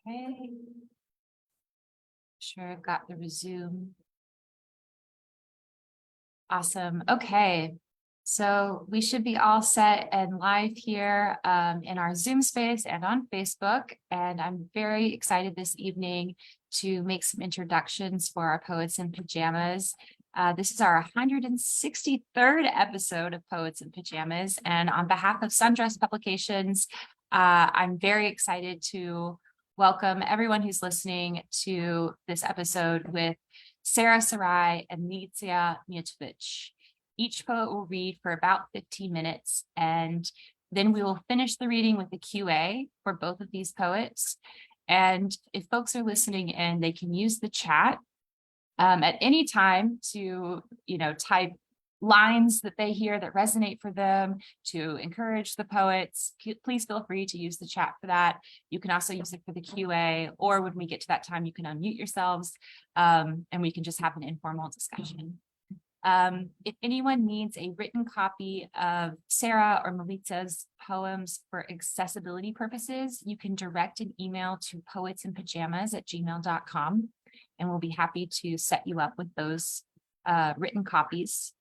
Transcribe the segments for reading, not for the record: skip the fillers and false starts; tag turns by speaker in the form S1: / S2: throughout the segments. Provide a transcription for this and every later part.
S1: Okay. Sure, I've got the resume. Awesome. Okay. So we should be all set and live here in our Zoom space and on Facebook. And I'm very excited this evening to make some introductions for our Poets in Pajamas. This is our 163rd episode of Poets in Pajamas. And on behalf of Sundress Publications, I'm very excited to welcome everyone who's listening to this episode with Sarai and Milica Mijatović. Each poet will read for about 15 minutes, and then we will finish the reading with a QA for both of these poets. And if folks are listening in, they can use the chat at any time to, type lines that they hear that resonate for them, to encourage the poets. Please feel free to use the chat for that. You can also use it for the QA, or when we get to that time, you can unmute yourselves and we can just have an informal discussion. If anyone needs a written copy of Sarah or Milica's poems for accessibility purposes, you can direct an email to poetsinpajamas@gmail.com, and we'll be happy to set you up with those written copies.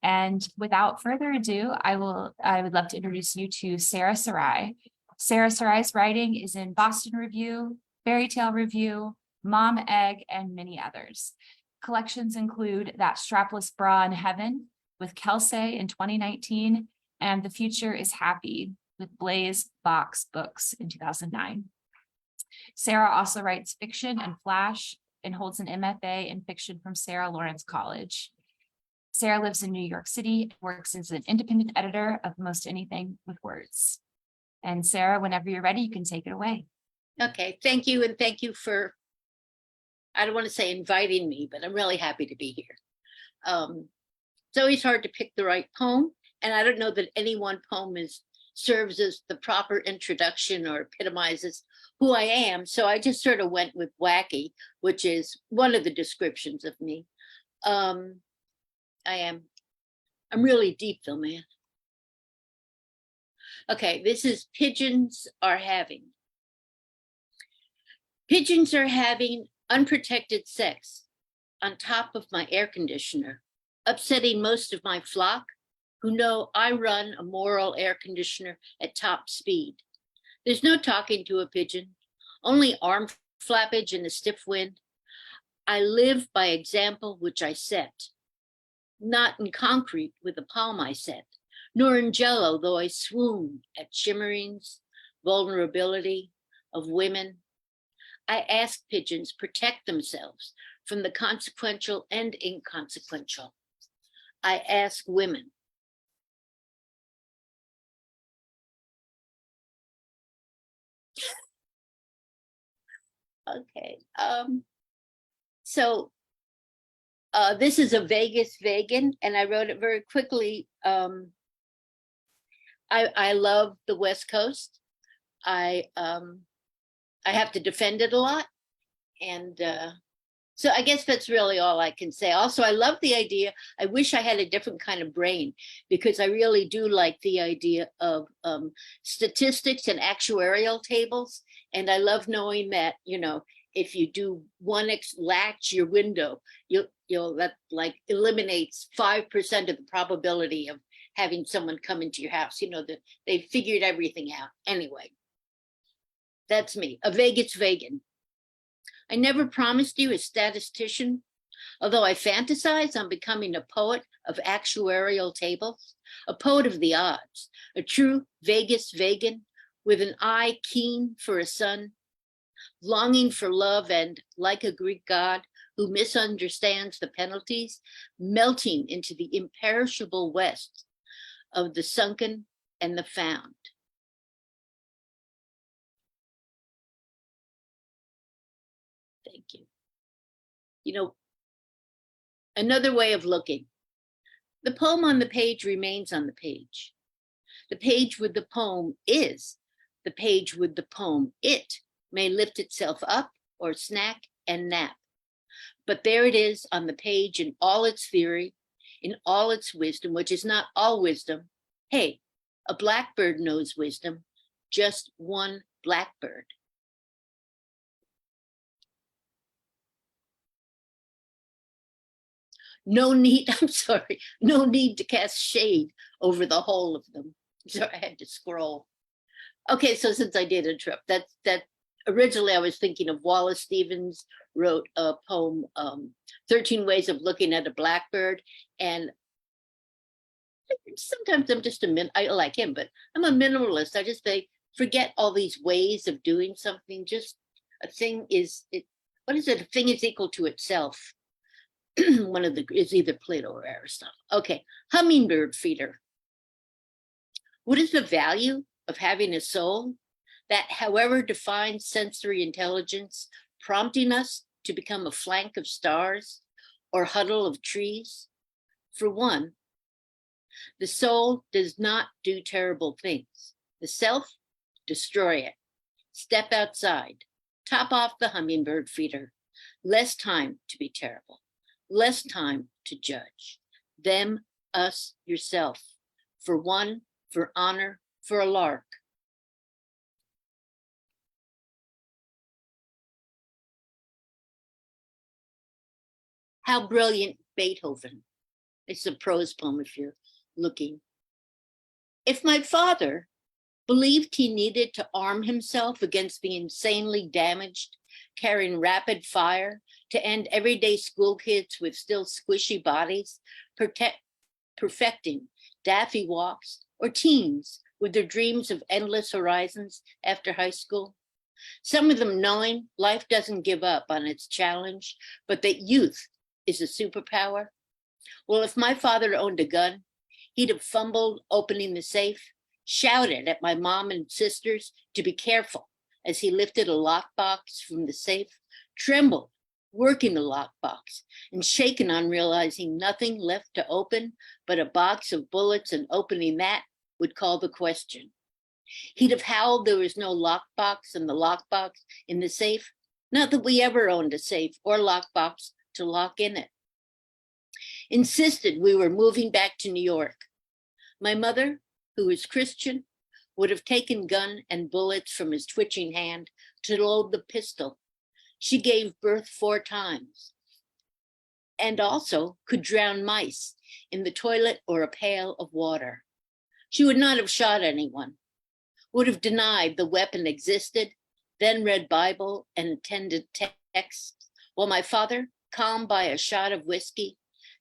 S1: And without further ado, I would love to introduce you to Sarai. Sarai's writing is in Boston Review, Fairy Tale Review, Mom Egg, and many others. Collections include That Strapless Bra in Heaven with Kelsay in 2019, and The Future is Happy with BlazeVOX Books in 2009. Sarah also writes fiction and flash and holds an MFA in fiction from Sarah Lawrence College. Sarah lives in New York City and works as an independent editor of Most Anything with Words. And Sarah, whenever you're ready, you can take it away.
S2: Okay, thank you. And thank you for, I don't want to say inviting me, but I'm really happy to be here. It's always hard to pick the right poem. And I don't know that any one poem serves as the proper introduction or epitomizes who I am. So I just sort of went with wacky, which is one of the descriptions of me. I'm really deep though, man. Okay, this is Pigeons Are Having. Pigeons are having unprotected sex on top of my air conditioner, upsetting most of my flock who know I run a moral air conditioner at top speed. There's no talking to a pigeon, only arm flappage in a stiff wind. I live by example which I set. Not in concrete with a palm I set, nor in jello, though I swoon at shimmerings, vulnerability of women. I ask pigeons protect themselves from the consequential and inconsequential. I ask women. Okay, this is a Vegas vegan, and I wrote it very quickly. I love the West Coast. I have to defend it a lot, and so I guess that's really all I can say. Also, I love the idea. I wish I had a different kind of brain, because I really do like the idea of statistics and actuarial tables, and I love knowing that, if you do 1x latch your window, that like eliminates 5% of the probability of having someone come into your house. They figured everything out. Anyway, that's me, a Vegas vegan. I never promised you a statistician, although I fantasize on becoming a poet of actuarial tables, a poet of the odds, a true Vegas vegan with an eye keen for a sun, longing for love, and like a Greek god who misunderstands the penalties, melting into the imperishable west of the sunken and the found. Thank you. Another way of looking. The poem on the page remains on the page. The page with the poem is the page with the poem. It may lift itself up or snack and nap. But there it is on the page in all its theory, in all its wisdom, which is not all wisdom. Hey, a blackbird knows wisdom, just one blackbird. No need, I'm sorry, no need to cast shade over the whole of them. So I had to scroll. Okay, so since I did interrupt, that originally I was thinking of Wallace Stevens wrote a poem, 13 Ways of Looking at a Blackbird. And sometimes I'm just I like him, but I'm a minimalist. I just say, forget all these ways of doing something. Just a thing is, what is it? A thing is equal to itself. One of the, is either Plato or Aristotle. Okay, hummingbird feeder. What is the value of having a soul that, however defines sensory intelligence, prompting us to become a flank of stars or huddle of trees? For one, the soul does not do terrible things. The self, destroy it. Step outside, top off the hummingbird feeder. Less time to be terrible, less time to judge. Them, us, yourself. For one, for honor, for a lark. How brilliant Beethoven. It's a prose poem if you're looking. If my father believed he needed to arm himself against the insanely damaged, carrying rapid fire to end everyday school kids with still squishy bodies, perfecting daffy walks, or teens with their dreams of endless horizons after high school, some of them knowing life doesn't give up on its challenge, but that youth is a superpower. Well, if my father owned a gun, he'd have fumbled opening the safe, shouted at my mom and sisters to be careful as he lifted a lockbox from the safe, trembled working the lockbox, and shaken on realizing nothing left to open but a box of bullets, and opening that would call the question. He'd have howled there was no lockbox in the lockbox in the safe, not that we ever owned a safe or lockbox to lock in it. Insisted we were moving back to New York. My mother, who was Christian, would have taken gun and bullets from his twitching hand to load the pistol. She gave birth 4 times and also could drown mice in the toilet or a pail of water. She would not have shot anyone, would have denied the weapon existed, then read Bible and attended texts, while my father, calmed by a shot of whiskey,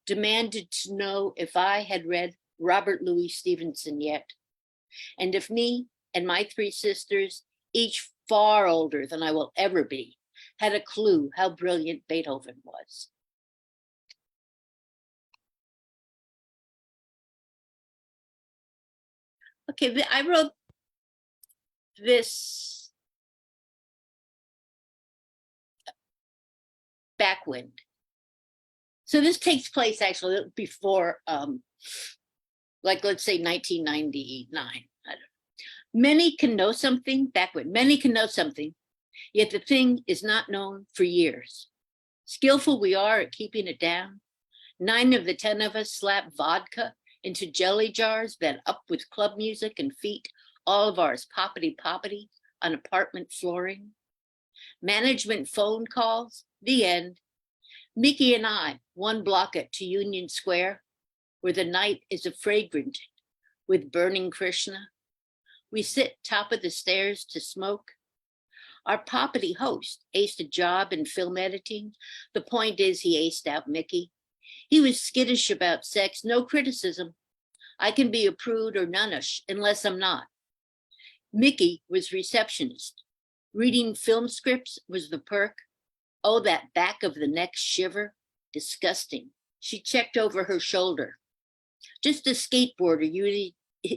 S2: demanded to know if I had read Robert Louis Stevenson yet, and if me and my 3 sisters, each far older than I will ever be, had a clue how brilliant Beethoven was. Okay, I wrote this backwind. So this takes place actually before, like let's say 1999. I don't know. Many can know something, backwind, many can know something, yet the thing is not known for years. Skillful we are at keeping it down. 9 of the 10 of us slap vodka into jelly jars, then up with club music and feet, all of ours poppity on apartment flooring. Management phone calls, the end. Mickey and I, 1 block to Union Square, where the night is a fragrant with burning Krishna. We sit top of the stairs to smoke. Our poppity host aced a job in film editing. The point is he aced out Mickey. He was skittish about sex, no criticism. I can be a prude or nunnish unless I'm not. Mickey was receptionist. Reading film scripts was the perk. Oh, that back of the neck shiver, disgusting. She checked over her shoulder. Just a skateboarder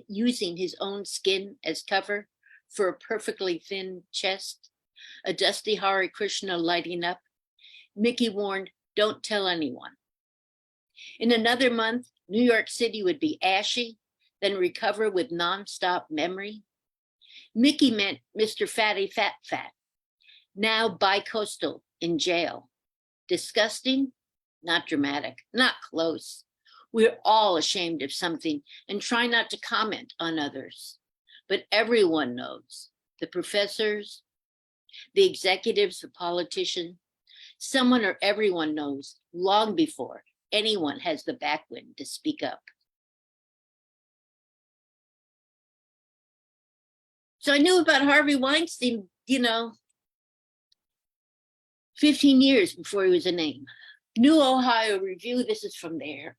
S2: using his own skin as cover for a perfectly thin chest. A dusty Hare Krishna lighting up. Mickey warned, don't tell anyone. In another month, New York City would be ashy, then recover with nonstop memory. Mickey meant Mr. Fatty Fat Fat, now bi-coastal in jail. Disgusting? Not dramatic, not close. We're all ashamed of something and try not to comment on others. But everyone knows, the professors, the executives, the politician, someone or everyone knows long before anyone has the backwind to speak up. So I knew about Harvey Weinstein, 15 years before he was a name. New Ohio Review, this is from there,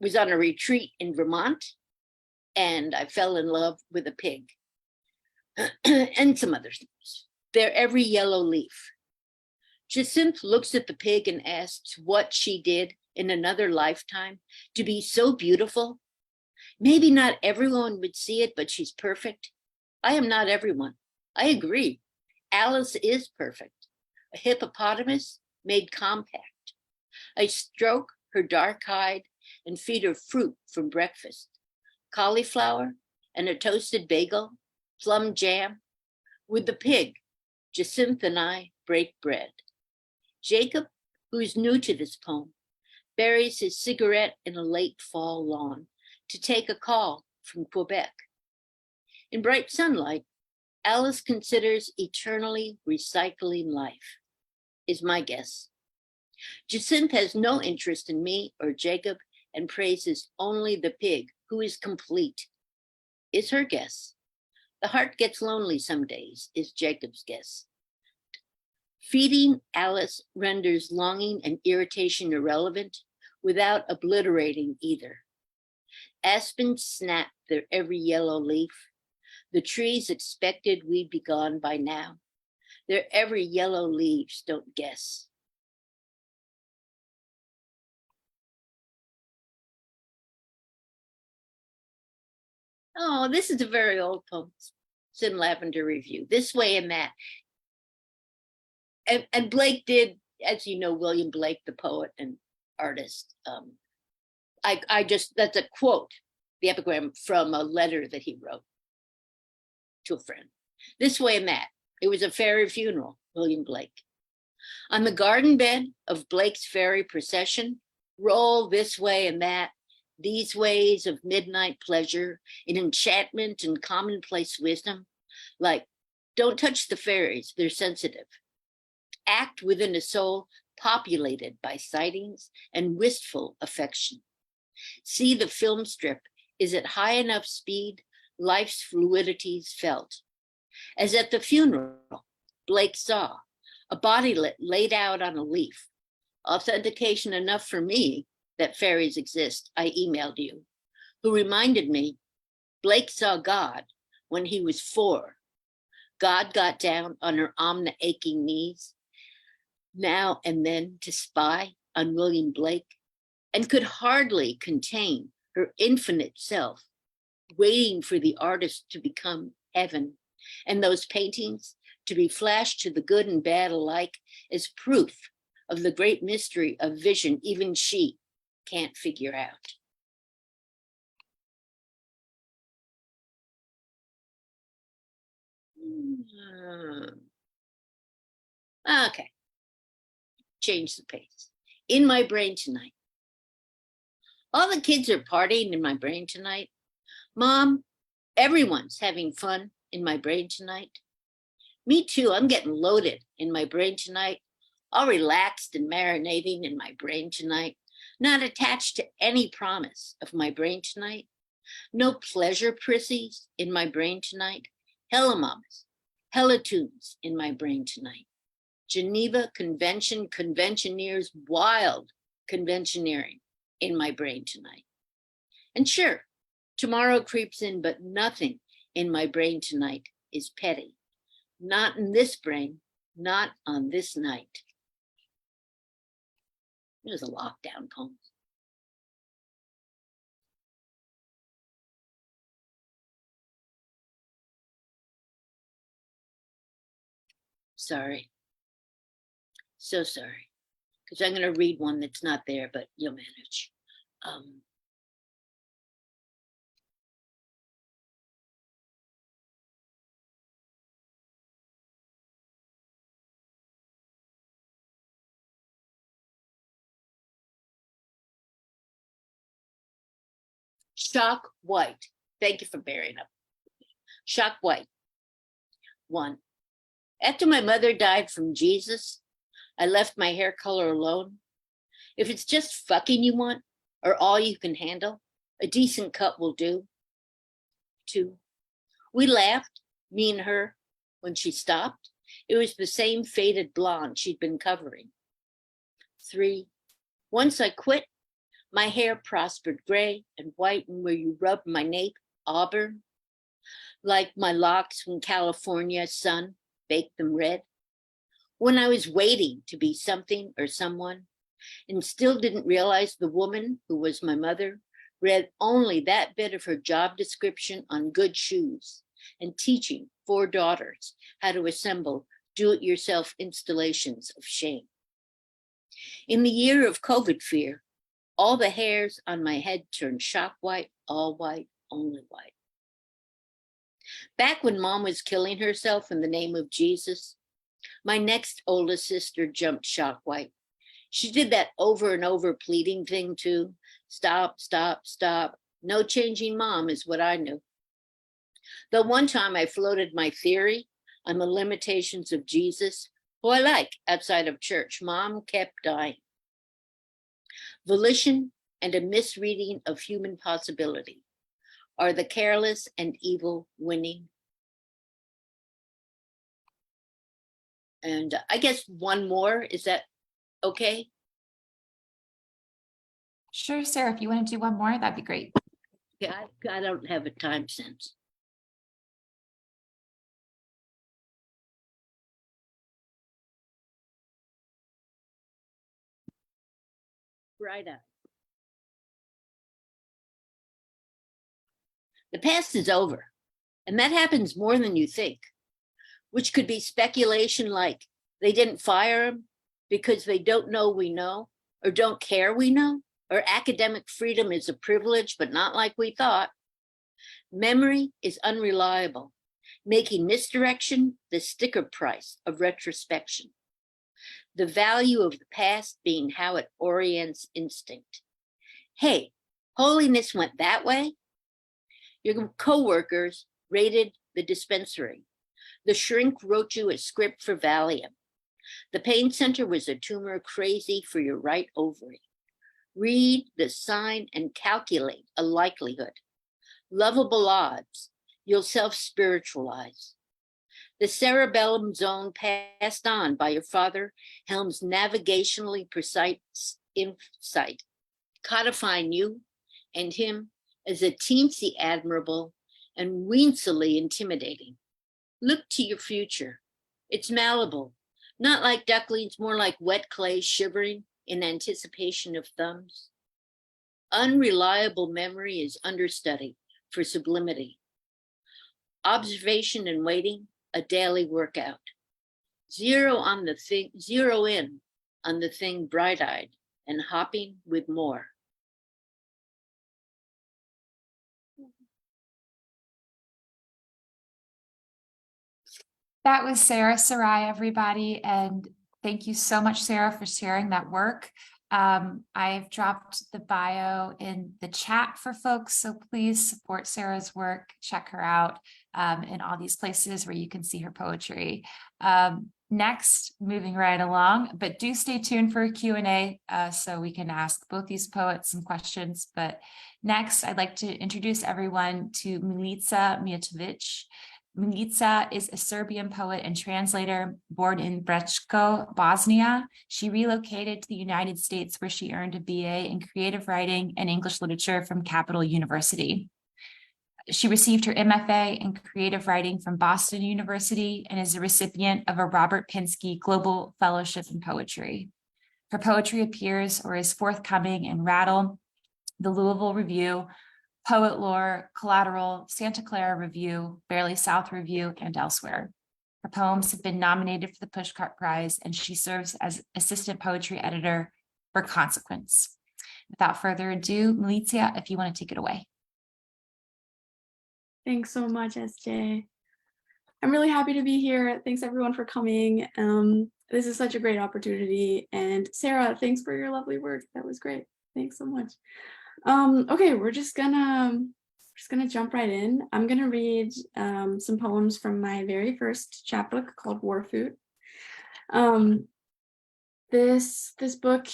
S2: was on a retreat in Vermont, and I fell in love with a pig and some other things. They're every yellow leaf. Jacinth looks at the pig and asks what she did in another lifetime to be so beautiful. Maybe not everyone would see it, but she's perfect. I am not everyone. I agree. Alice is perfect. A hippopotamus made compact. I stroke her dark hide and feed her fruit for breakfast. Cauliflower and a toasted bagel, plum jam. With the pig, Jacinth and I break bread. Jacob, who is new to this poem, buries his cigarette in a late fall lawn to take a call from Quebec. In bright sunlight, Alice considers eternally recycling life, is my guess. Jacinth has no interest in me or Jacob and praises only the pig, who is complete, is her guess. The heart gets lonely some days, is Jacob's guess. Feeding Alice renders longing and irritation irrelevant without obliterating either. Aspens snap their every yellow leaf. The trees expected we'd be gone by now. Their every yellow leaves don't guess. Oh, this is a very old poem. It's in Lavender Review, This Way and That. And Blake did, as you know, William Blake, the poet and artist. That's a quote, the epigram from a letter that he wrote to a friend. This Way and That. It was a fairy funeral, William Blake. On the garden bed of Blake's fairy procession, roll this way and that, these ways of midnight pleasure, in enchantment and commonplace wisdom, like, don't touch the fairies, they're sensitive. Act within a soul populated by sightings and wistful affection. See the film strip, is at high enough speed, life's fluidities felt. As at the funeral, Blake saw a bodylet laid out on a leaf. Authentication enough for me that fairies exist, I emailed you, who reminded me Blake saw God when he was 4. God got down on her aching knees, now and then to spy on William Blake, and could hardly contain her infinite self, waiting for the artist to become heaven, and those paintings to be flashed to the good and bad alike as proof of the great mystery of vision even she can't figure out. Okay, change the pace. In my brain tonight. All the kids are partying in my brain tonight. Mom, everyone's having fun in my brain tonight. Me too, I'm getting loaded in my brain tonight, all relaxed and marinating in my brain tonight, not attached to any promise of my brain tonight. No pleasure prissies in my brain tonight. Hella mamas, hella tunes in my brain tonight. Geneva Convention conventioneers, wild conventioneering in my brain tonight. And sure, tomorrow creeps in, but nothing in my brain tonight is petty. Not in this brain, not on this night. It was a lockdown poem. Sorry. So sorry. Because I'm going to read one that's not there, but you'll manage. Shock White. Thank you for bearing up. Shock White. 1. After my mother died from Jesus, I left my hair color alone If it's just fucking you want or all you can handle, a decent cut will do. 2. We laughed, me and her, when she stopped. It was the same faded blonde she'd been covering. 3. Once I quit, my hair prospered gray and white, and where you rubbed my nape, auburn, like my locks when California sun baked them red. When I was waiting to be something or someone and still didn't realize the woman who was my mother read only that bit of her job description on good shoes and teaching 4 daughters how to assemble do-it-yourself installations of shame. In the year of COVID fear, all the hairs on my head turned shock white, all white, only white. Back when Mom was killing herself in the name of Jesus, my next oldest sister jumped shock white. She did that over and over pleading thing too. Stop, stop, stop. No changing Mom is what I knew. The one time I floated my theory on the limitations of Jesus, who I like outside of church, Mom kept dying. Volition and a misreading of human possibility. Are the careless and evil winning? And I guess one more, is that okay?
S1: Sure, Sarah, if you want to do one more, that'd be great.
S2: Yeah, I don't have a time sense. Right up. The past is over, and that happens more than you think, which could be speculation like they didn't fire him because they don't know we know, or don't care we know, or academic freedom is a privilege, but not like we thought. Memory is unreliable, making misdirection the sticker price of retrospection. The value of the past being how it orients instinct. Hey, holiness went that way? Your coworkers raided the dispensary. The shrink wrote you a script for Valium. The pain center was a tumor crazy for your right ovary. Read the sign and calculate a likelihood. Lovable odds, you'll self-spiritualize. The cerebellum zone passed on by your father Helm's navigationally precise insight, codifying you and him as a teensy admirable and weensily intimidating. Look to your future. It's malleable, not like ducklings, more like wet clay shivering in anticipation of thumbs. Unreliable memory is understudy for sublimity. Observation and waiting, a daily workout. Zero in on the thing bright-eyed and hopping with more.
S1: That was Sarah Sarai, everybody. And thank you so much, Sarah, for sharing that work. I've dropped the bio in the chat for folks, so please support Sarah's work, check her out in all these places where you can see her poetry. Next, moving right along, but do stay tuned for a Q&A so we can ask both these poets some questions. But next, I'd like to introduce everyone to Milica Mijatović. Milica is a Serbian poet and translator born in Brčko, Bosnia. She relocated to the United States where she earned a BA in creative writing and English literature from Capital University. She received her MFA in creative writing from Boston University and is a recipient of a Robert Pinsky Global Fellowship in Poetry. Her poetry appears or is forthcoming in Rattle, the Louisville Review, Poet Lore, Collateral, Santa Clara Review, Barely South Review, and elsewhere. Her poems have been nominated for the Pushcart Prize, and she serves as assistant poetry editor for Consequence. Without further ado, Milica, if you want to take it away.
S3: Thanks so much, SJ. I'm really happy to be here. Thanks everyone for coming. This is such a great opportunity. And Sarah, thanks for your lovely work. That was great. Thanks so much. Okay, we're just gonna jump right in. I'm gonna read some poems from my very first chapbook called War Food. This book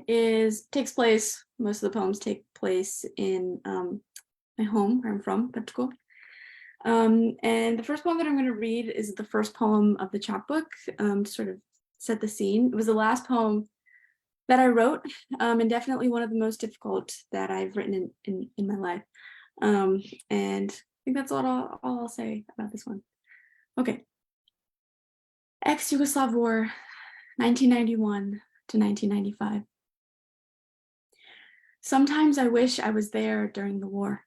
S3: takes place, most of the poems take place in my home, where I'm from, Brčko. And the first poem that I'm going to read is the first poem of the chapbook, to sort of set the scene. It was the last poem that I wrote, and definitely one of the most difficult that I've written in my life. And I think that's all I'll say about this one. Okay. Ex-Yugoslav War, 1991 to 1995. Sometimes I wish I was there during the war.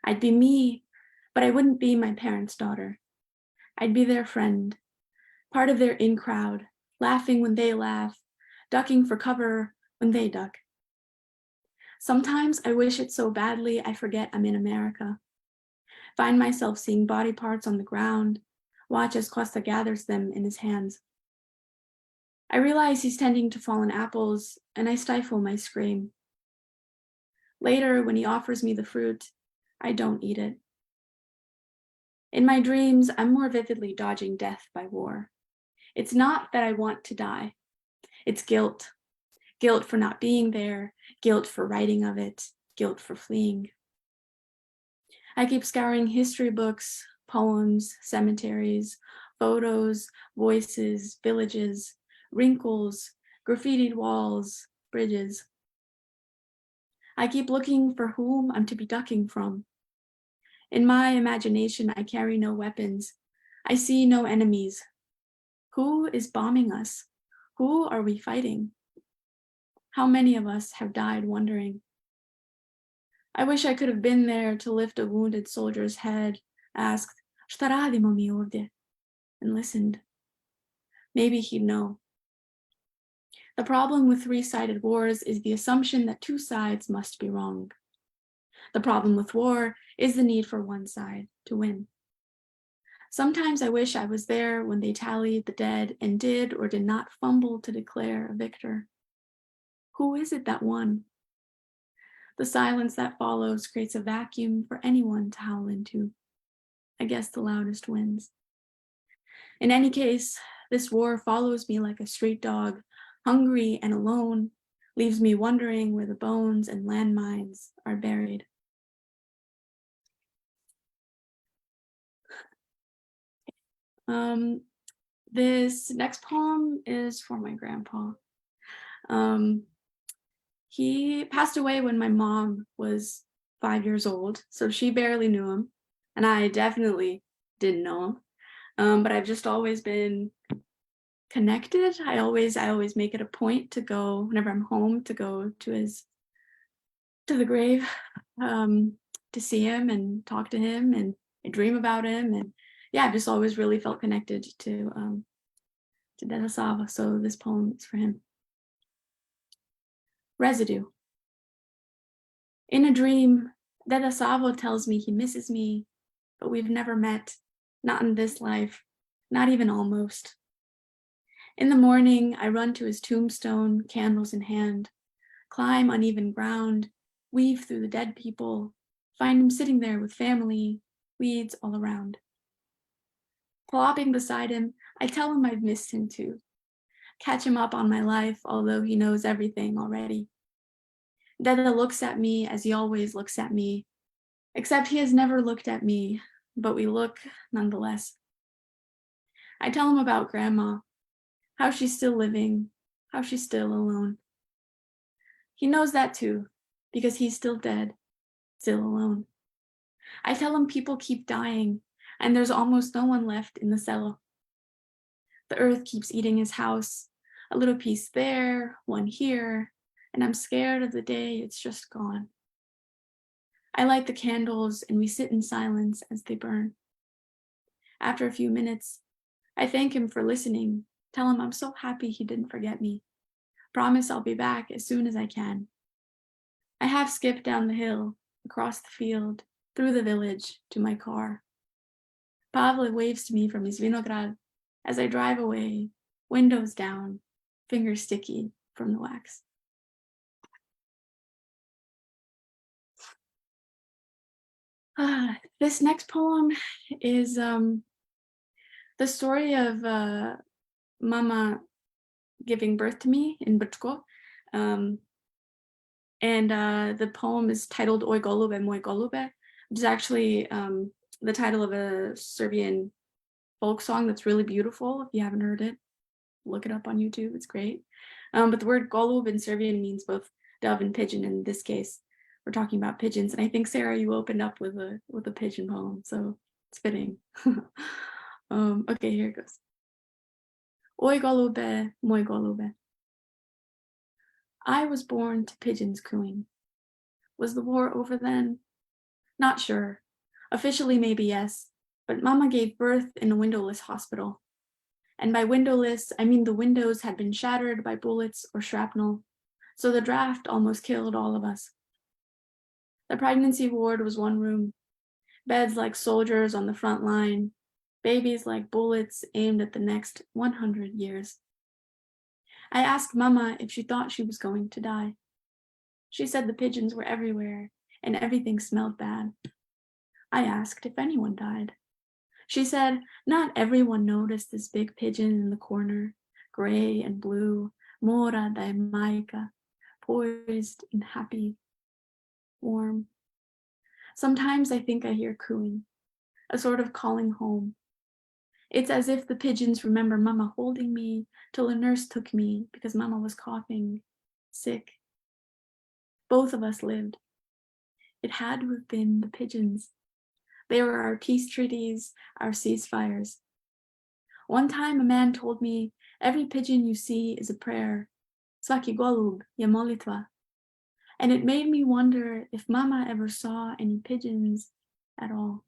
S3: I'd be me, but I wouldn't be my parents' daughter. I'd be their friend, part of their in-crowd, laughing when they laugh, ducking for cover when they duck. Sometimes I wish it so badly I forget I'm in America. Find myself seeing body parts on the ground, watch as Costa gathers them in his hands. I realize he's tending to fallen apples, and I stifle my scream. Later, when he offers me the fruit, I don't eat it. In my dreams, I'm more vividly dodging death by war. It's not that I want to die. It's guilt. Guilt for not being there, guilt for writing of it, guilt for fleeing. I keep scouring history books, poems, cemeteries, photos, voices, villages, wrinkles, graffitied walls, bridges. I keep looking for whom I'm to be ducking from. In my imagination, I carry no weapons. I see no enemies. Who is bombing us? Who are we fighting? How many of us have died wondering? I wish I could have been there to lift a wounded soldier's head, asked, "Šta radimo mi ovdje?" and listened. Maybe he'd know. The problem with three-sided wars is the assumption that two sides must be wrong. The problem with war is the need for one side to win. Sometimes I wish I was there when they tallied the dead and did or did not fumble to declare a victor. Who is it that won? The silence that follows creates a vacuum for anyone to howl into. I guess the loudest wins. In any case, this war follows me like a street dog, hungry and alone, leaves me wondering where the bones and landmines are buried. This next poem is for my grandpa. He passed away when my mom was 5 years old, so she barely knew him, and I definitely didn't know him. But I've just always been connected. I always make it a point to go whenever I'm home to go to the grave, to see him and talk to him, and I dream about him, and yeah, I've just always really felt connected to Deda Sava. So this poem is for him. Residue. In a dream, Deda Savo tells me he misses me, but we've never met, not in this life, not even almost. In the morning, I run to his tombstone, candles in hand, climb uneven ground, weave through the dead people, find him sitting there with family, weeds all around. Plopping beside him, I tell him I've missed him too. Catch him up on my life, although he knows everything already. Deda looks at me as he always looks at me, except he has never looked at me, but we look nonetheless. I tell him about Grandma, how she's still living, how she's still alone. He knows that too, because he's still dead, still alone. I tell him people keep dying, and there's almost no one left in the cello. The earth keeps eating his house, a little piece there, one here, and I'm scared of the day it's just gone. I light the candles and we sit in silence as they burn. After a few minutes, I thank him for listening, tell him I'm so happy he didn't forget me. Promise I'll be back as soon as I can. I half skip down the hill, across the field, through the village, to my car. Pavle waves to me from his vinograd as I drive away, windows down, fingers sticky from the wax. This next poem is the story of Mama giving birth to me in Brčko. The poem is titled Oj golube, moj golube, which is actually the title of a Serbian folk song that's really beautiful. If you haven't heard it, look it up on YouTube. It's great. But the word golub in Serbian means both dove and pigeon. In this case, we're talking about pigeons. And I think, Sarah, you opened up with a pigeon poem, so it's fitting. Okay, here it goes. Oj golube, moj golube. I was born to pigeons cooing. Was the war over then? Not sure. Officially, maybe yes, but Mama gave birth in a windowless hospital. And by windowless, I mean the windows had been shattered by bullets or shrapnel, so the draft almost killed all of us. The pregnancy ward was one room, beds like soldiers on the front line, babies like bullets aimed at the next 100 years. I asked Mama if she thought she was going to die. She said the pigeons were everywhere and everything smelled bad. I asked if anyone died. She said not everyone noticed this big pigeon in the corner, gray and blue, mora da Majka, poised and happy, warm. Sometimes I think I hear cooing, a sort of calling home. It's as if the pigeons remember Mama holding me till a nurse took me because Mama was coughing, sick. Both of us lived. It had to have been the pigeons. They were our peace treaties, our ceasefires. One time a man told me, every pigeon you see is a prayer. Svaki golub je molitva. And it made me wonder if Mama ever saw any pigeons at all.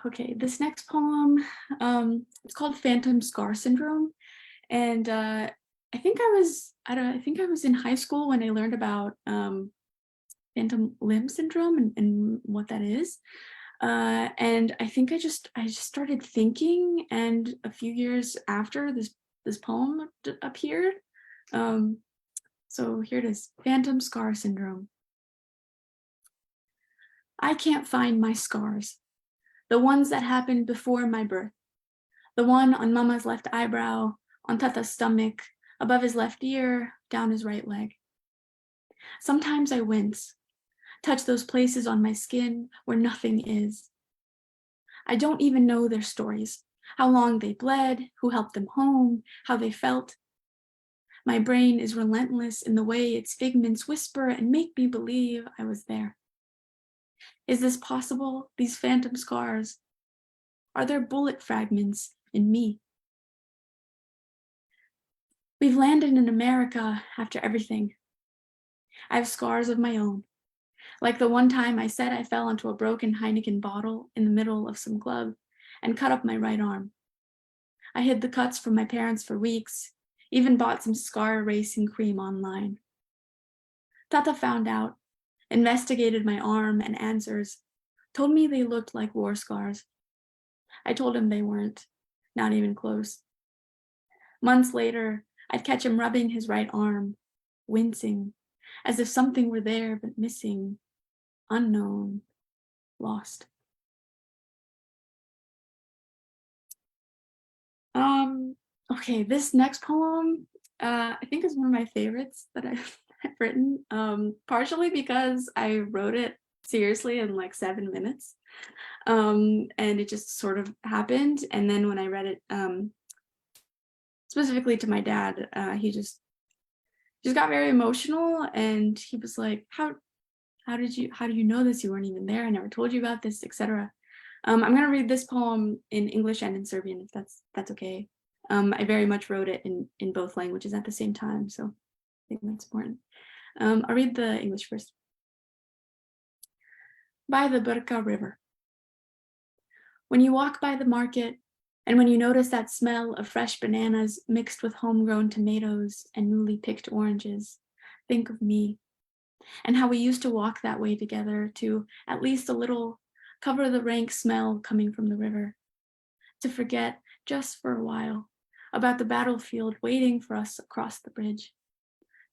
S3: Okay, this next poem, it's called Phantom Scar Syndrome. And I think I was in high school when I learned about phantom limb syndrome and what that is. And I think I just started thinking, and a few years after this poem appeared. So here it is, Phantom Scar Syndrome. I can't find my scars, the ones that happened before my birth, the one on Mama's left eyebrow, on Tata's stomach, above his left ear, down his right leg. Sometimes I wince, touch those places on my skin where nothing is. I don't even know their stories, how long they bled, who helped them home, how they felt. My brain is relentless in the way its figments whisper and make me believe I was there. Is this possible, these phantom scars? Are there bullet fragments in me? We've landed in America after everything. I have scars of my own, like the one time I said I fell onto a broken Heineken bottle in the middle of some club and cut up my right arm. I hid the cuts from my parents for weeks, even bought some scar erasing cream online. Tata found out, investigated my arm and answers, told me they looked like war scars. I told him they weren't, not even close. Months later, I'd catch him rubbing his right arm, wincing, as if something were there but missing, unknown, lost. Okay, this next poem, I think is one of my favorites that I've written, partially because I wrote it seriously in like 7 minutes, and it just sort of happened. And then when I read it, specifically to my dad, he just got very emotional, and he was like, how do you know this? You weren't even there. I never told you about this, etc. I'm going to read this poem in English and in Serbian, if that's okay. I very much wrote it in both languages at the same time, so I think that's important. I'll read the English first. By the Brčko River. When you walk by the market, and when you notice that smell of fresh bananas mixed with homegrown tomatoes and newly picked oranges, think of me, and how we used to walk that way together to, at least a little, cover the rank smell coming from the river, to forget, just for a while, about the battlefield waiting for us across the bridge,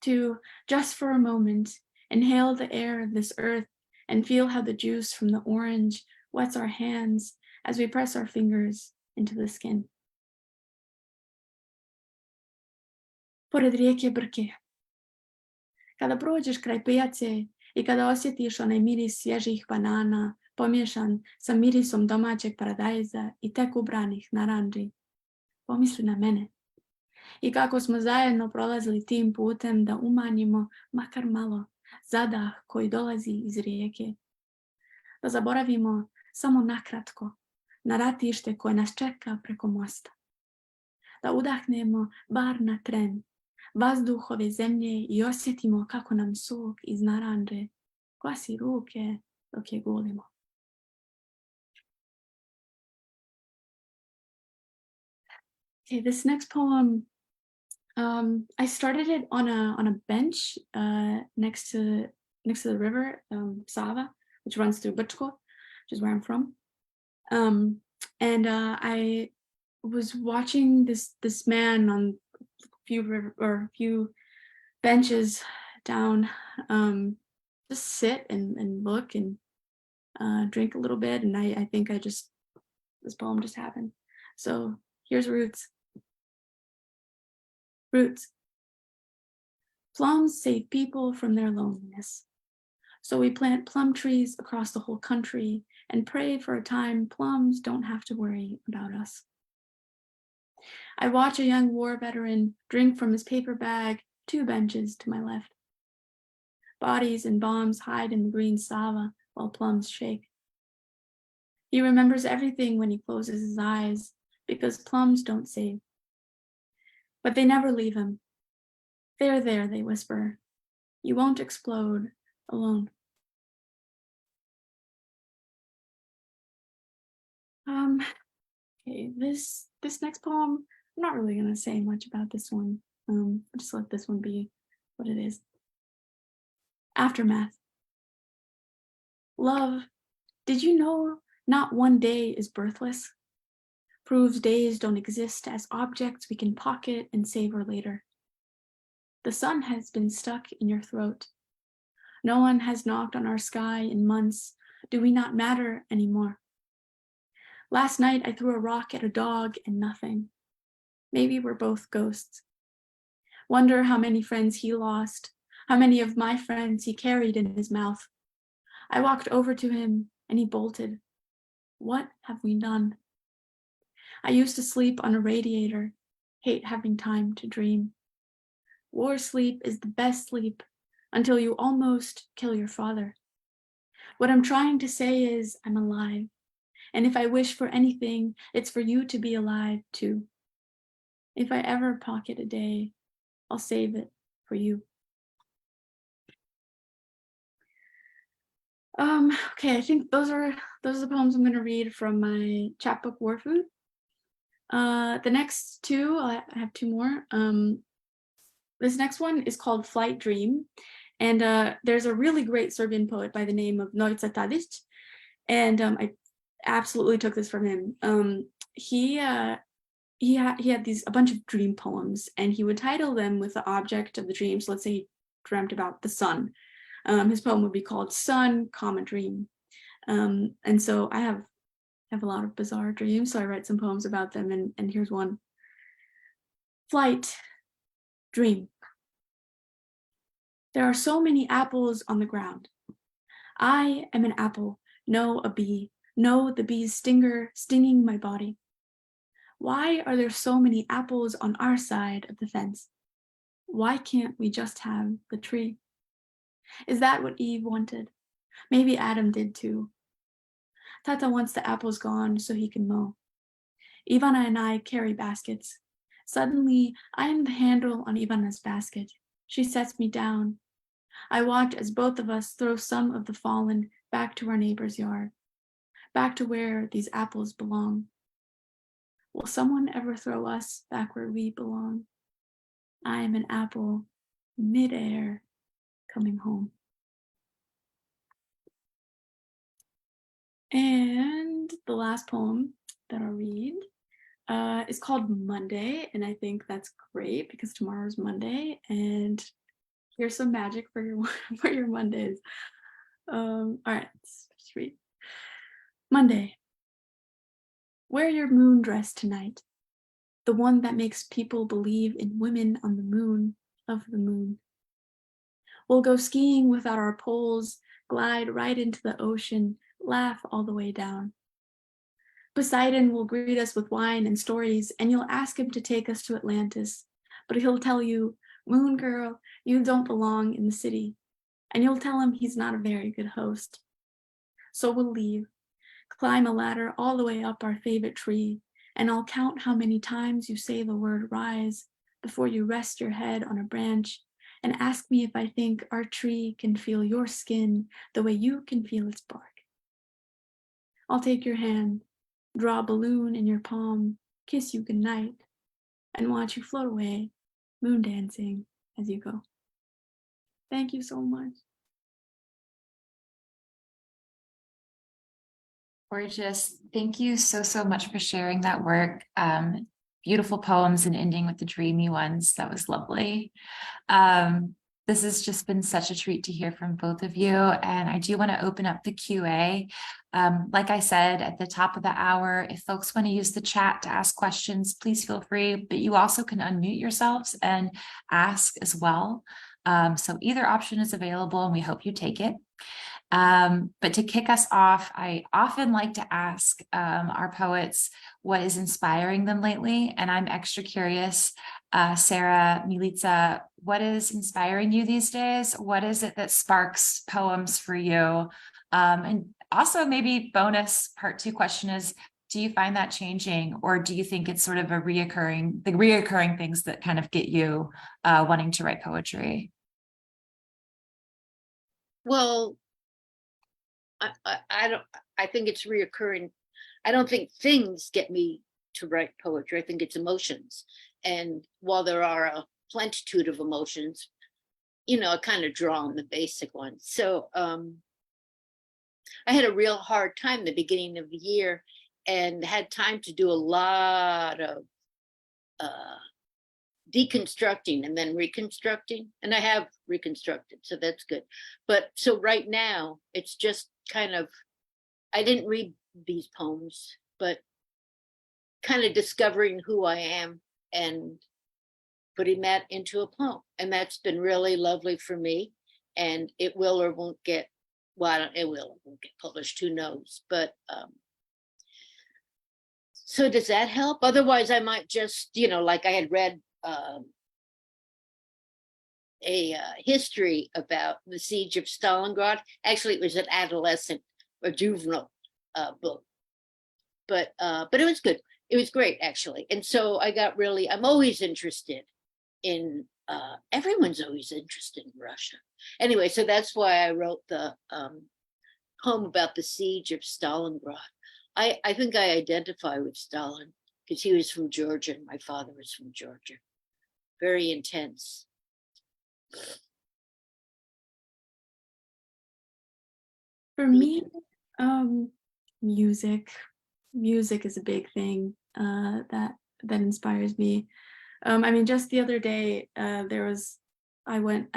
S3: to, just for a moment, inhale the air of this earth and feel how the juice from the orange wets our hands as we press our fingers into the skin. pored rijeke Brke. Kada prođeš kraj pijace i kada osjetiš onaj miris svježih banana pomiješan sa mirisom domaćeg paradajza i tek ubranih narandži, pomisli na mene. I kako smo zajedno prolazili tim putem da umanjimo makar malo zadah koji dolazi iz rijeke. Da zaboravimo samo nakratko na ratište koje nas čeka preko mosta. Da udahnemo bar na tren vazduh ove zemlje i osjetimo kako nam sok iz narandže kvasi ruke dok je gulimo. Okay, this next poem, I started it on a bench next to the river, Sava, which runs through Brčko, which is where I'm from. And I was watching this man on a few benches down, just sit and look and drink a little bit. And I think this poem just happened. So here's Roots. Roots. Plums save people from their loneliness. So we plant plum trees across the whole country and pray for a time plums don't have to worry about us. I watch a young war veteran drink from his paper bag 2 benches to my left. Bodies and bombs hide in the green sava while plums shake. He remembers everything when he closes his eyes because plums don't save. But they never leave him. There, they whisper. You won't explode alone. Okay, this next poem, I'm not really gonna say much about this one. I'll just let this one be what it is. Aftermath. Love, did you know not one day is birthless? Proves days don't exist as objects we can pocket and savor later. The sun has been stuck in your throat. No one has knocked on our sky in months. Do we not matter anymore? Last night I threw a rock at a dog and nothing. Maybe we're both ghosts. Wonder how many friends he lost, how many of my friends he carried in his mouth. I walked over to him and he bolted. What have we done? I used to sleep on a radiator, hate having time to dream. War sleep is the best sleep until you almost kill your father. What I'm trying to say is I'm alive. And if I wish for anything, it's for you to be alive too. If I ever pocket a day, I'll save it for you. Okay, I think those are the poems I'm going to read from my chapbook War Food. The next 2, I have 2 more. This next one is called Flight Dream. And there's a really great Serbian poet by the name of Mijatović. And I absolutely took this from him. He had a bunch of dream poems, and he would title them with the object of the dream. So let's say he dreamt about the sun. His poem would be called Sun, Dream. And so I have a lot of bizarre dreams, so I write some poems about them, and here's one. Flight Dream. There are so many apples on the ground. I am an apple, no a bee, no the bee's stinger stinging my body. Why are there so many apples on our side of the fence? Why can't we just have the tree? Is that what Eve wanted? Maybe Adam did too. Tata wants the apples gone so he can mow. Ivana and I carry baskets. Suddenly, I am the handle on Ivana's basket. She sets me down. I watch as both of us throw some of the fallen back to our neighbor's yard, back to where these apples belong. Will someone ever throw us back where we belong? I am an apple, midair, coming home. And the last poem that I'll read is called Monday, and I think that's great because tomorrow's Monday, and here's some magic for your Mondays. All right, let's just read. Monday. Wear your moon dress tonight. the one that makes people believe in women on the moon of the moon. We'll go skiing without our poles, glide right into the ocean, laugh all the way down. Poseidon will greet us with wine and stories, and you'll ask him to take us to Atlantis. But he'll tell you, Moon girl, you don't belong in the city. And you'll tell him he's not a very good host. So we'll leave, climb a ladder all the way up our favorite tree, and I'll count how many times you say the word rise before you rest your head on a branch and ask me if I think our tree can feel your skin the way you can feel its bark. I'll take your hand, draw a balloon in your palm, kiss you goodnight, and watch you float away, moon dancing as you go. Thank you so much.
S1: Gorgeous. Thank you so much for sharing that work. Beautiful poems and ending with the dreamy ones. That was lovely. This has just been such a treat to hear from both of you. And I do want to open up the QA. Like I said, at the top of the hour, if folks want to use the chat to ask questions, please feel free, but you also can unmute yourselves and ask as well. So either option is available and we hope you take it. But to kick us off, I often like to ask our poets what is inspiring them lately. And I'm extra curious, Sarah, Milica, what is inspiring you these days? What is it that sparks poems for you? And also maybe bonus part 2 question is, do you find that changing, or do you think it's sort of the reoccurring things that kind of get you wanting to write poetry?
S2: Well, I think it's reoccurring. I don't think things get me to write poetry. I think it's emotions. And while there are a plentitude of emotions, I kind of draw on the basic ones. So I had a real hard time the beginning of the year and had time to do a lot of deconstructing and then reconstructing. And I have reconstructed, so that's good. But so right now, it's just kind of, I didn't read these poems, but kind of discovering who I am and putting that into a poem. And that's been really lovely for me. And it will or won't get, well, it won't get published, who knows? But so does that help? Otherwise, I might just, like I had read a history about the siege of Stalingrad. Actually, it was an adolescent or juvenile book, but it was good. It was great, actually. And so I got really, I'm always interested in, everyone's always interested in Russia. Anyway, so that's why I wrote the poem about the siege of Stalingrad. I think I identify with Stalin because he was from Georgia and my father was from Georgia. Very intense.
S3: For me, music is a big thing that inspires me. I mean, just the other day, I went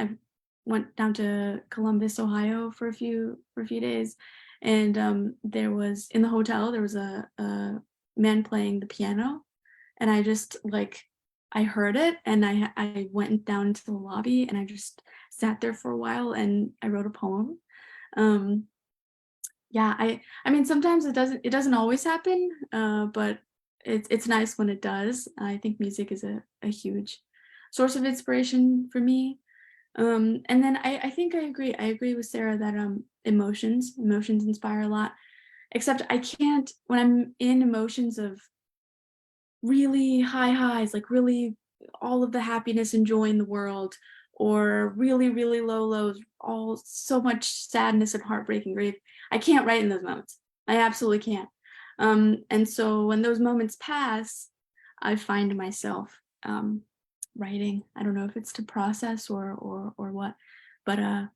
S3: down to Columbus, Ohio for a few days, and there was, in the hotel, there was a man playing the piano, and I just I heard it, and I went down into the lobby and I just sat there for a while and I wrote a poem. Yeah, I mean, sometimes it doesn't always happen, but it's nice when it does. I think music is a huge source of inspiration for me. And then I think I agree with Sarah that emotions inspire a lot, except I can't, when I'm in emotions of really high highs, like really all of the happiness and joy in the world, or really, really low lows, all so much sadness and heartbreak and grief, I can't write in those moments. I absolutely can't. And so when those moments pass, I find myself writing. I don't know if it's to process or what, but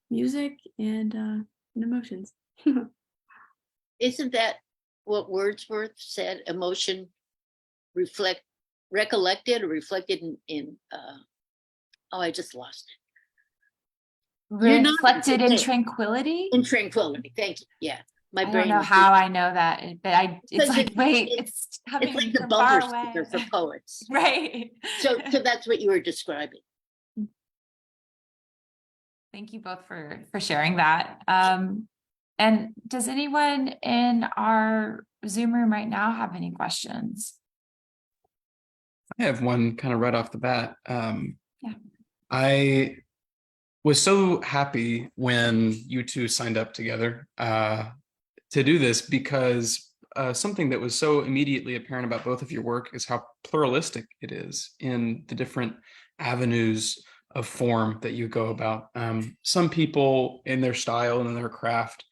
S3: music and emotions.
S2: Isn't that what Wordsworth said? Emotion recollected or reflected in I just lost it.
S1: Reflected in tranquility?
S2: In tranquility, thank you. Yeah. My
S1: I don't
S2: brain
S1: know
S2: was
S1: how I know that, but it's
S2: Because
S1: like, wait,
S2: it-
S1: it's coming
S2: it's like the
S1: from
S2: bumper
S1: far away.
S2: sticker for poets.
S1: Right.
S2: So that's what you were describing.
S1: Thank you both for sharing that. And does anyone in our Zoom room right now have any questions?
S4: I have one kind of right off the bat.
S1: Yeah.
S4: I was so happy when you two signed up together to do this, because something that was so immediately apparent about both of your work is how pluralistic it is in the different avenues of form that you go about. Some people in their style and in their craft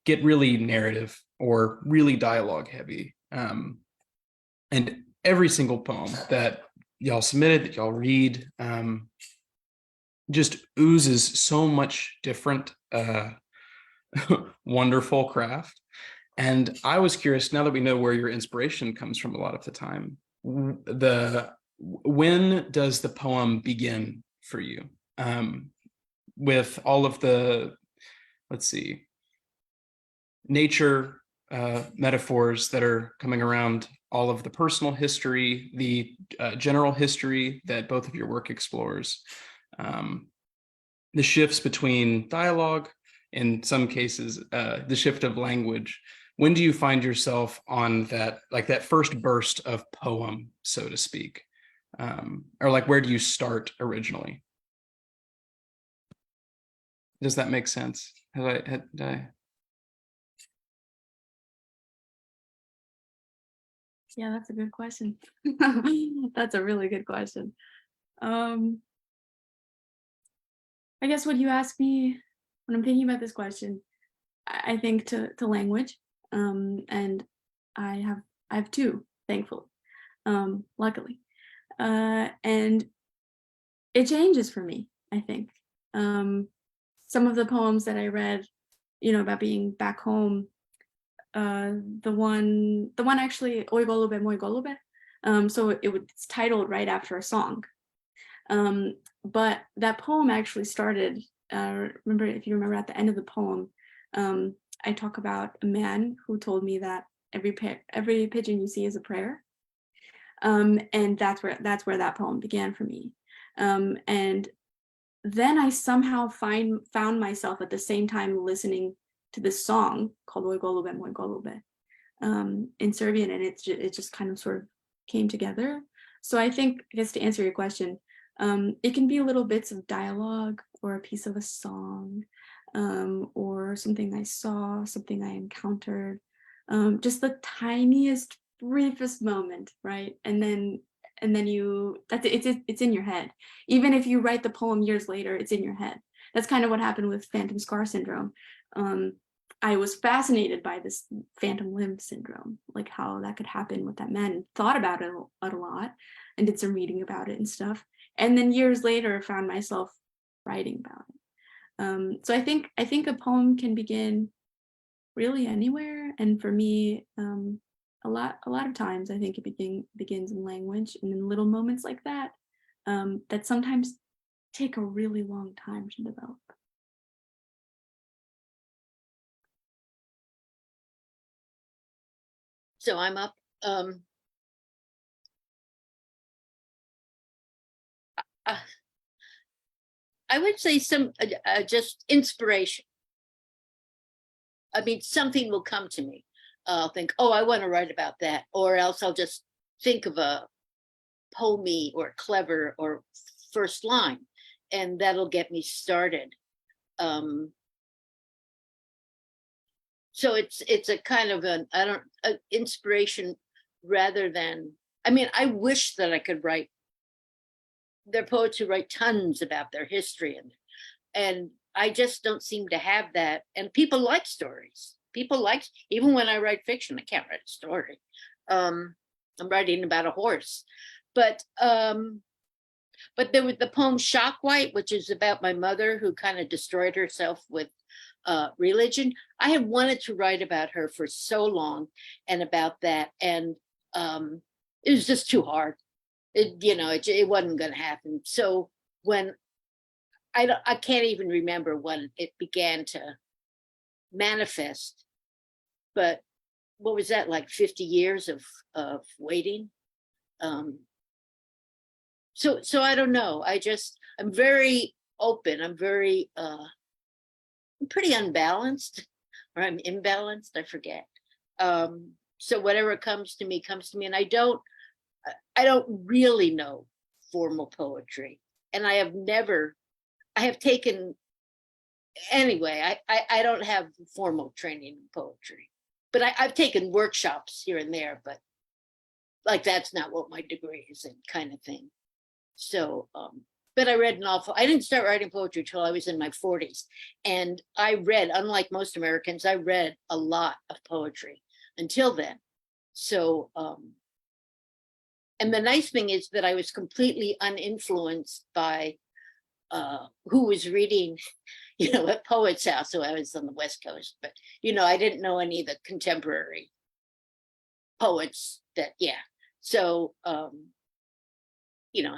S4: get really narrative or really dialogue heavy. And every single poem that y'all submitted, that y'all read, just oozes so much different, wonderful craft. And I was curious, now that we know where your inspiration comes from a lot of the time, when does the poem begin for you? With all of the, let's see, nature metaphors that are coming around, all of the personal history, the general history that both of your work explores, the shifts between dialogue, in some cases, the shift of language. When do you find yourself on that, like that first burst of poem, so to speak? Or like, where do you start originally? Does that make sense? Did I...
S3: Yeah, that's a good question. That's a really good question. I guess what you ask me when I'm thinking about this question, I think to language, and I have two, thankfully, luckily, and it changes for me. I think some of the poems that I read, about being back home, the one actually, Oi Golube, Moi Golube. So it's titled right after a song. But that poem actually started, remember, if you remember at the end of the poem, I talk about a man who told me that every pigeon you see is a prayer. And that's where that poem began for me. And then I somehow found myself at the same time listening to this song called Oi Golube, Moi Golube, in Serbian, and it just kind of sort of came together. So I guess to answer your question, it can be little bits of dialogue or a piece of a song, or something I saw, something I encountered, just the tiniest, briefest moment, right? And then it's in your head. Even if you write the poem years later, it's in your head. That's kind of what happened with phantom scar syndrome. I was fascinated by this phantom limb syndrome, like how that could happen with that man, and thought about it a lot and did some reading about it and stuff. And then years later, found myself writing about it. So I think a poem can begin really anywhere. And for me, a lot of times, I think it begins in language, and in little moments like that, that sometimes take a really long time to develop.
S2: So I'm up. I would say some just inspiration. I mean, something will come to me. I'll think, oh, I want to write about that, or else I'll just think of a poemy or clever or first line, and that'll get me started. So it's a kind of an inspiration rather than. I mean, I wish that I could write. There are poets who write tons about their history, and I just don't seem to have that. And people like stories. People like, even when I write fiction, I can't write a story. I'm writing about a horse, but there was the poem Shock White, which is about my mother who kind of destroyed herself with religion. I had wanted to write about her for so long and about that, and it was just too hard. It wasn't going to happen. So when I can't even remember when it began to manifest, but what was that, like 50 years of waiting? So I don't know. I'm very open. I'm very, I'm pretty unbalanced, or I'm imbalanced, I forget. So whatever comes to me, and I don't really know formal poetry. And I have taken, anyway, I don't have formal training in poetry, but I've taken workshops here and there, but like, that's not what my degree is in, kind of thing. So, but I didn't start writing poetry till I was in my 40s. And I read, unlike most Americans, I read a lot of poetry until then. So, and the nice thing is that I was completely uninfluenced by who was reading, at Poets House. So I was on the West Coast, but, I didn't know any of the contemporary poets So,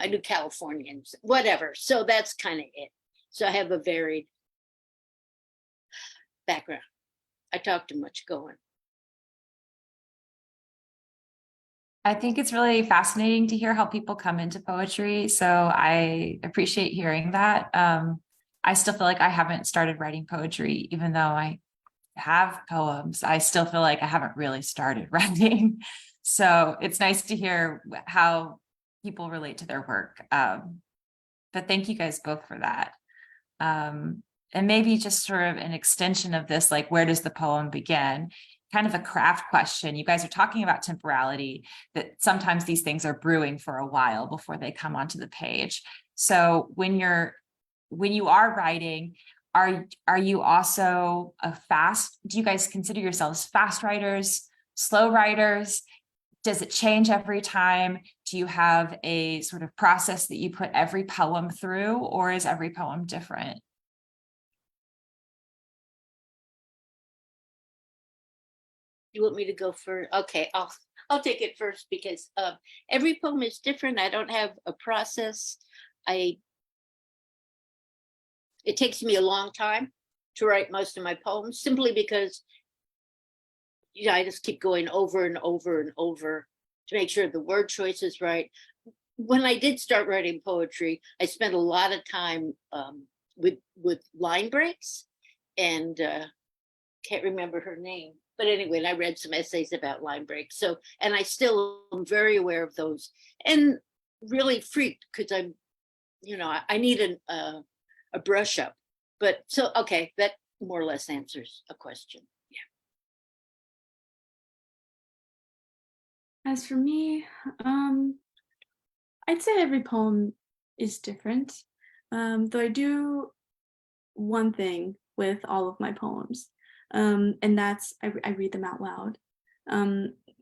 S2: I knew Californians, whatever. So that's kind of it. So I have a varied background. I talk too much. Going.
S1: I think it's really fascinating to hear how people come into poetry. So I appreciate hearing that. I still feel like I haven't started writing poetry, even though I have poems. I still feel like I haven't really started writing. So it's nice to hear how people relate to their work. But thank you guys both for that. And maybe just sort of an extension of this, like, where does the poem begin? Kind of a craft question. You guys are talking about temporality, that sometimes these things are brewing for a while before they come onto the page. So when you are writing, are you also do you guys consider yourselves fast writers, slow writers? Does it change every time? Do you have a sort of process that you put every poem through, or is every poem different?
S2: You want me to go first? Okay, I'll take it first, because every poem is different. I don't have a process. It takes me a long time to write most of my poems, simply because I just keep going over and over and over to make sure the word choice is right. When I did start writing poetry, I spent a lot of time with line breaks, and can't remember her name. But anyway, and I read some essays about line breaks. So, and I still am very aware of those, and really freaked because I'm, I need a brush up. But so, okay, that more or less answers a question. Yeah.
S3: As for me, I'd say every poem is different. Though I do one thing with all of my poems. And that's I read them out loud.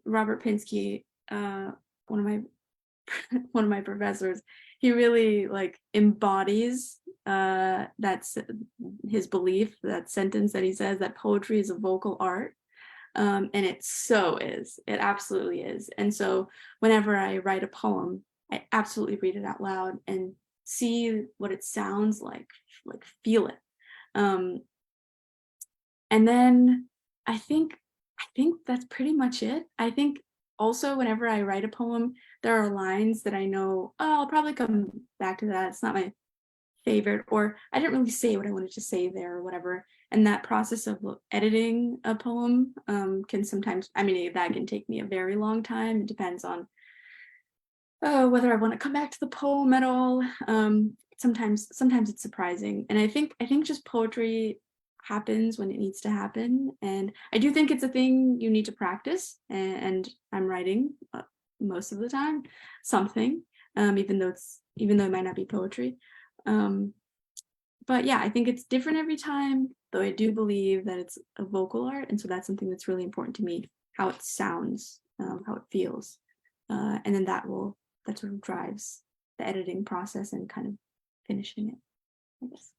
S3: Robert Pinsky, one of my professors, he really embodies that's his belief, that sentence that he says, that poetry is a vocal art. And it so is. It absolutely is. And so whenever I write a poem, I absolutely read it out loud and see what it sounds like feel it. And then I think that's pretty much it. I think also whenever I write a poem, there are lines that I know, I'll probably come back to that. It's not my favorite, or I didn't really say what I wanted to say there or whatever. And that process of editing a poem can sometimes, that can take me a very long time. It depends on whether I want to come back to the poem at all. Sometimes it's surprising. And I think just poetry happens when it needs to happen. And I do think it's a thing you need to practice. And I'm writing most of the time something, even though it might not be poetry. But yeah, I think it's different every time, though I do believe that it's a vocal art. And so that's something that's really important to me, how it sounds, how it feels. And then that sort of drives the editing process and kind of finishing it, I guess.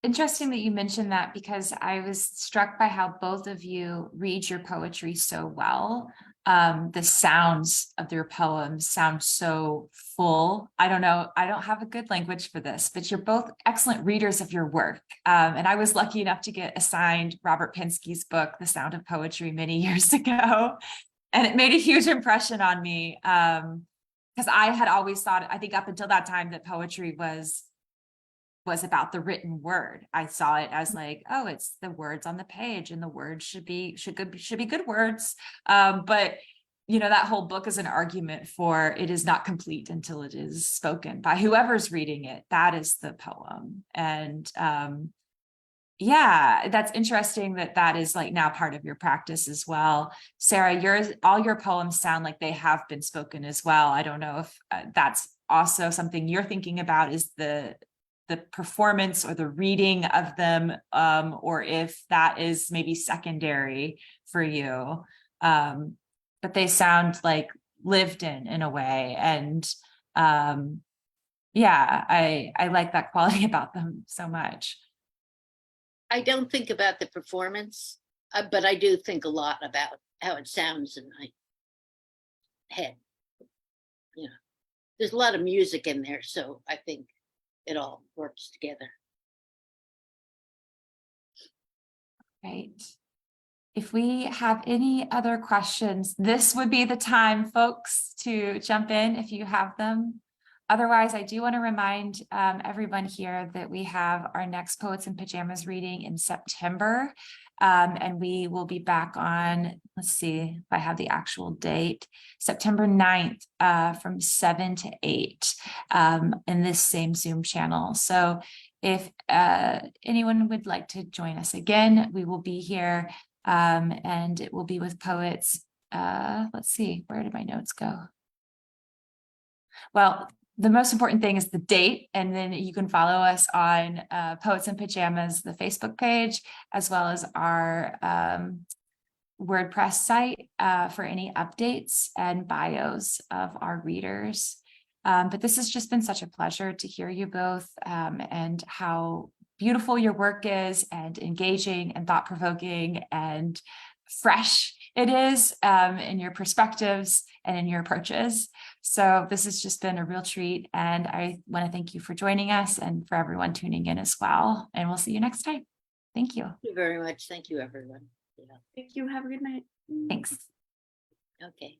S1: interesting that you mentioned that, because I was struck by how both of you read your poetry so well. The sounds of your poems sound so full. I don't know, I don't have a good language for this, but you're both excellent readers of your work. And I was lucky enough to get assigned Robert Pinsky's book, The Sound of Poetry, many years ago. And it made a huge impression on me. Because I had always thought, I think up until that time, that poetry was about the written word. I saw it as like, oh, it's the words on the page, and the words should be good words. But you know, that whole book is an argument for it is not complete until it is spoken by whoever's reading it. That is the poem. And yeah, that's interesting that is like now part of your practice as well. Sarah, all your poems sound like they have been spoken as well. I don't know if that's also something you're thinking about, is the performance or the reading of them, or if that is maybe secondary for you. But they sound like lived in a way. And yeah, I like that quality about them so much.
S2: I don't think about the performance, but I do think a lot about how it sounds in my head. You know, there's a lot of music in there, so I think it all works together.
S1: Right. If we have any other questions, this would be the time, folks, to jump in if you have them. Otherwise, I do want to remind everyone here that we have our next Poets in Pajamas reading in September. And we will be back on, let's see if I have the actual date, September 9th from 7 to 8 in this same Zoom channel. So if anyone would like to join us again, we will be here, and it will be with poets. Let's see, where did my notes go? Well, the most important thing is the date, and then you can follow us on Poets in Pajamas, the Facebook page, as well as our WordPress site for any updates and bios of our readers. But this has just been such a pleasure to hear you both, and how beautiful your work is, and engaging and thought-provoking and fresh it is in your perspectives and in your approaches. So this has just been a real treat, and I want to thank you for joining us, and for everyone tuning in as well. And we'll see you next time. Thank you.
S2: Thank you very much. Thank you, everyone. Yeah.
S3: Thank you. Have a good night.
S1: Thanks.
S2: Okay.